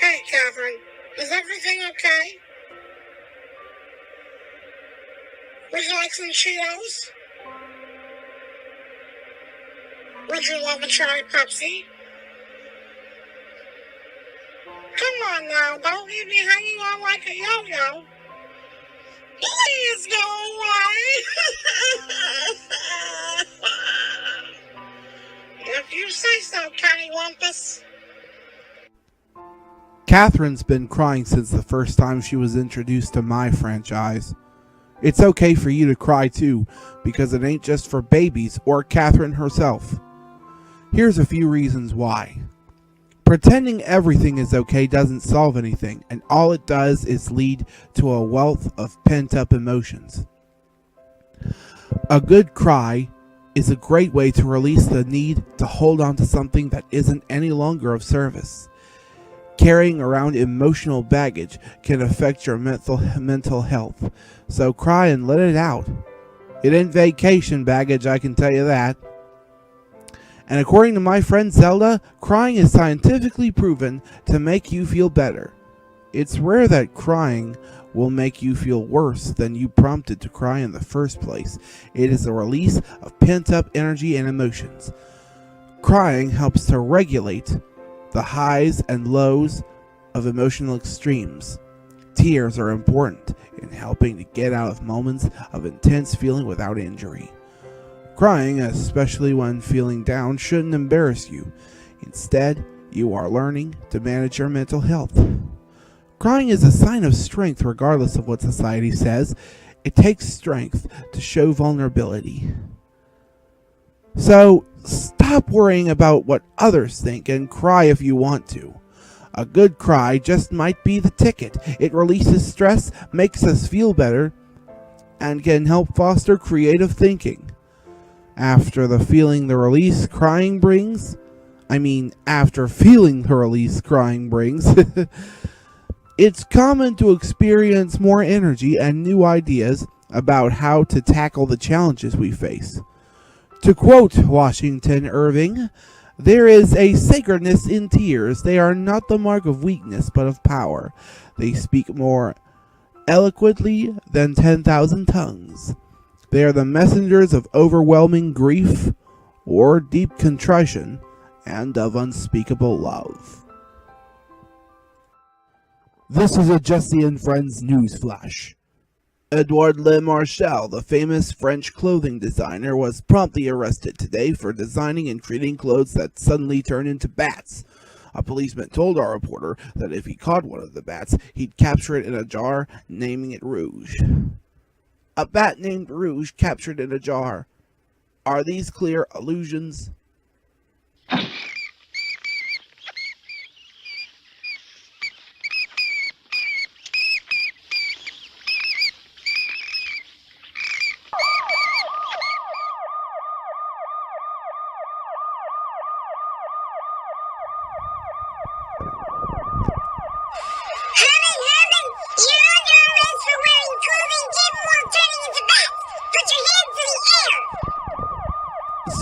Hey, Catherine, is everything okay? Would you like some Cheetos? Would you love a cherry Pepsi? Come on now, don't leave me hanging on like a yo-yo. Please go away. If you say so, Cattywampus. Catherine's been crying since the first time she was introduced to my franchise. It's okay for you to cry too, because it ain't just for babies or Catherine herself. Here's a few reasons why. Pretending everything is okay doesn't solve anything, and all it does is lead to a wealth of pent-up emotions. A good cry is a great way to release the need to hold on to something that isn't any longer of service. Carrying around emotional baggage can affect your mental health, so cry and let it out. It ain't vacation baggage, I can tell you that. And according to my friend Zelda, crying is scientifically proven to make you feel better. It's rare that crying will make you feel worse than you prompted to cry in the first place. It is a release of pent-up energy and emotions. Crying helps to regulate the highs and lows of emotional extremes. Tears are important in helping to get out of moments of intense feeling without injury. Crying, especially when feeling down, shouldn't embarrass you. Instead, you are learning to manage your mental health. Crying is a sign of strength regardless of what society says. It takes strength to show vulnerability. So, stop worrying about what others think and cry if you want to. A good cry just might be the ticket. It releases stress, makes us feel better, and can help foster creative thinking. After feeling the release crying brings, it's common to experience more energy and new ideas about how to tackle the challenges we face. To quote Washington Irving, "There is a sacredness in tears. They are not the mark of weakness, but of power. They speak more eloquently than 10,000 tongues. They are the messengers of overwhelming grief or deep contrition and of unspeakable love." This is a Jesse and Friends news flash. Edouard Le Marchal, the famous French clothing designer, was promptly arrested today for designing and creating clothes that suddenly turn into bats. A policeman told our reporter that if he caught one of the bats, he'd capture it in a jar, naming it Rouge. A bat named Rouge captured in a jar. Are these clear allusions?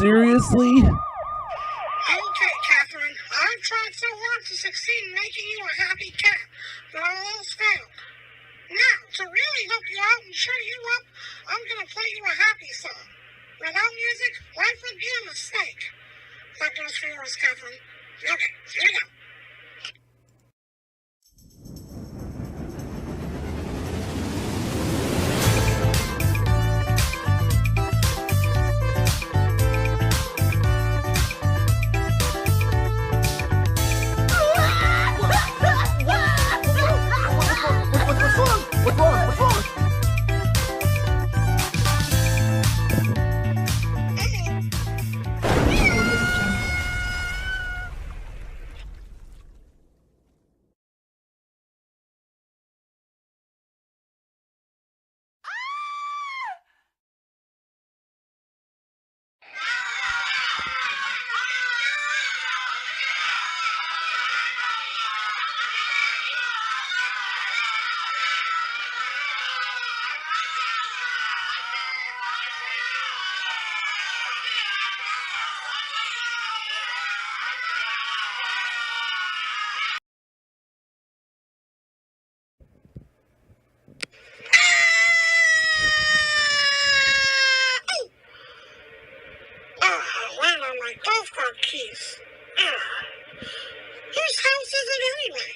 Seriously? Okay, Catherine, I've tried so hard to succeed in making you a happy cat, but I almost failed. Now, to really help you out and cheer you up, I'm going to play you a happy song. Without music, life would be a mistake. That goes for yours, Catherine. Okay, here we go. on my golf cart keys. Ugh. Whose house is it anyway?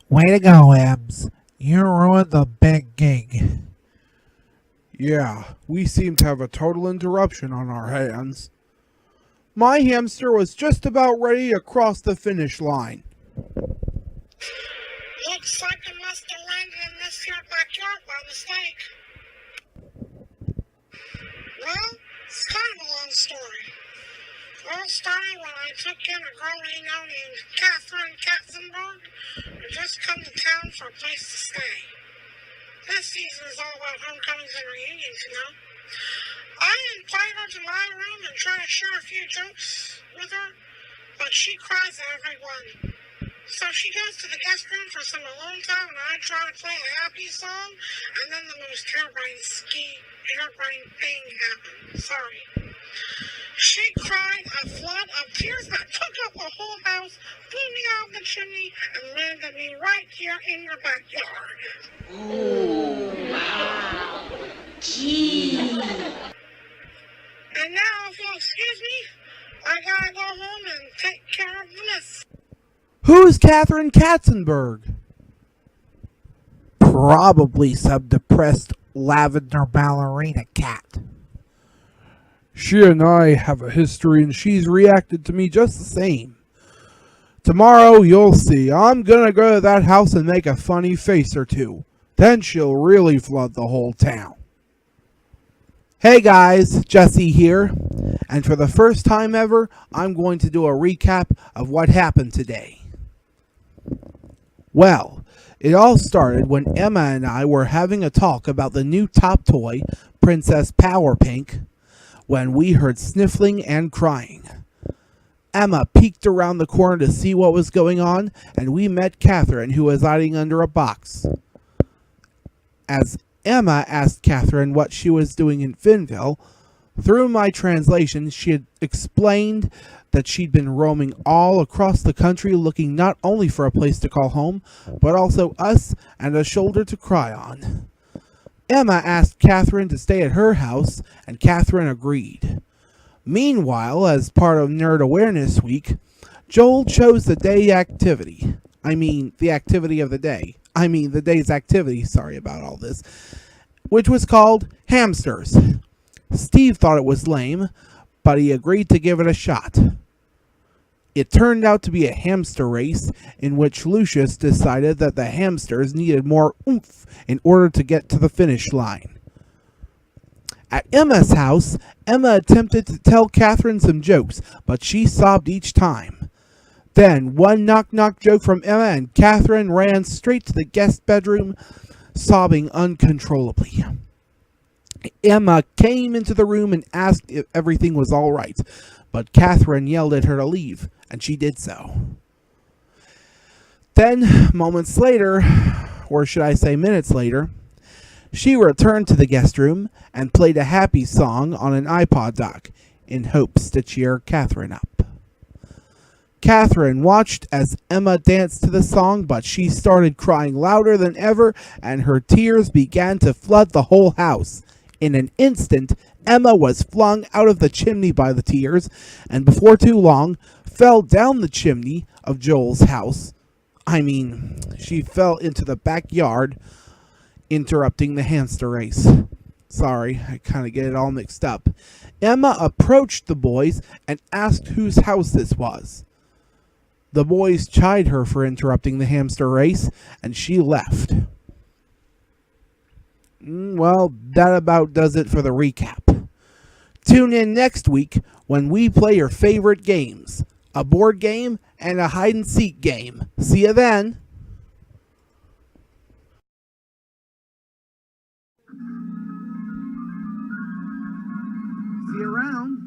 Way to go, Ems. You ruined the big gig. Yeah, we seem to have a total interruption on our hands. My hamster was just about ready to cross the finish line. Looks like it must have landed in this here backyard by mistake. Well, it's kind of a long story. It all started when I took in a girl we know named Catherine Katzenberg, who just come to town for a place to stay. This season is all about homecomings and reunions, you know. I invite her to my room and try to share a few jokes with her, but she cries at every one. So she goes to the guest room for some alone time, and I try to play a happy song, and then the most harebrained thing happened. Sorry. She cried a flood of tears that took up the whole house, flew me out the chimney, and landed me right here in your backyard. Ooh, wow. Gee. And now, if you'll excuse me, I gotta go home and take care of the mess. Who's Catherine Katzenberg? Probably some depressed lavender ballerina cat. She and I have a history and she's reacted to me just the same. Tomorrow you'll see. I'm gonna go to that house and make a funny face or two. Then she'll really flood the whole town. Hey guys, Jesse here. And for the first time ever, I'm going to do a recap of what happened today. Well, it all started when Emma and I were having a talk about the new top toy, Princess Power Pink, when we heard sniffling and crying. Emma peeked around the corner to see what was going on, and we met Catherine, who was hiding under a box. As Emma asked Catherine what she was doing in Finville, through my translation, she had explained that she'd been roaming all across the country looking not only for a place to call home, but also us and a shoulder to cry on. Emma asked Catherine to stay at her house, and Catherine agreed. Meanwhile, as part of Nerd Awareness Week, Joel chose the day's activity, sorry about all this, which was called hamsters. Steve thought it was lame, but he agreed to give it a shot. It turned out to be a hamster race in which Lucius decided that the hamsters needed more oomph in order to get to the finish line. At Emma's house, Emma attempted to tell Catherine some jokes, but she sobbed each time. Then one knock-knock joke from Emma and Catherine ran straight to the guest bedroom, sobbing uncontrollably. Emma came into the room and asked if everything was all right, but Catherine yelled at her to leave, and she did so. Then, moments later, or should I say minutes later, she returned to the guest room and played a happy song on an iPod dock in hopes to cheer Catherine up. Catherine watched as Emma danced to the song, but she started crying louder than ever, and her tears began to flood the whole house. In an instant, Emma was flung out of the chimney by the tears, and before too long, fell down the chimney of Joel's house. She fell into the backyard, interrupting the hamster race. Sorry, I kind of get it all mixed up. Emma approached the boys and asked whose house this was. The boys chid her for interrupting the hamster race, and she left. Well, that about does it for the recap. Tune in next week when we play your favorite games, a board game and a hide-and-seek game. See you then. See you around.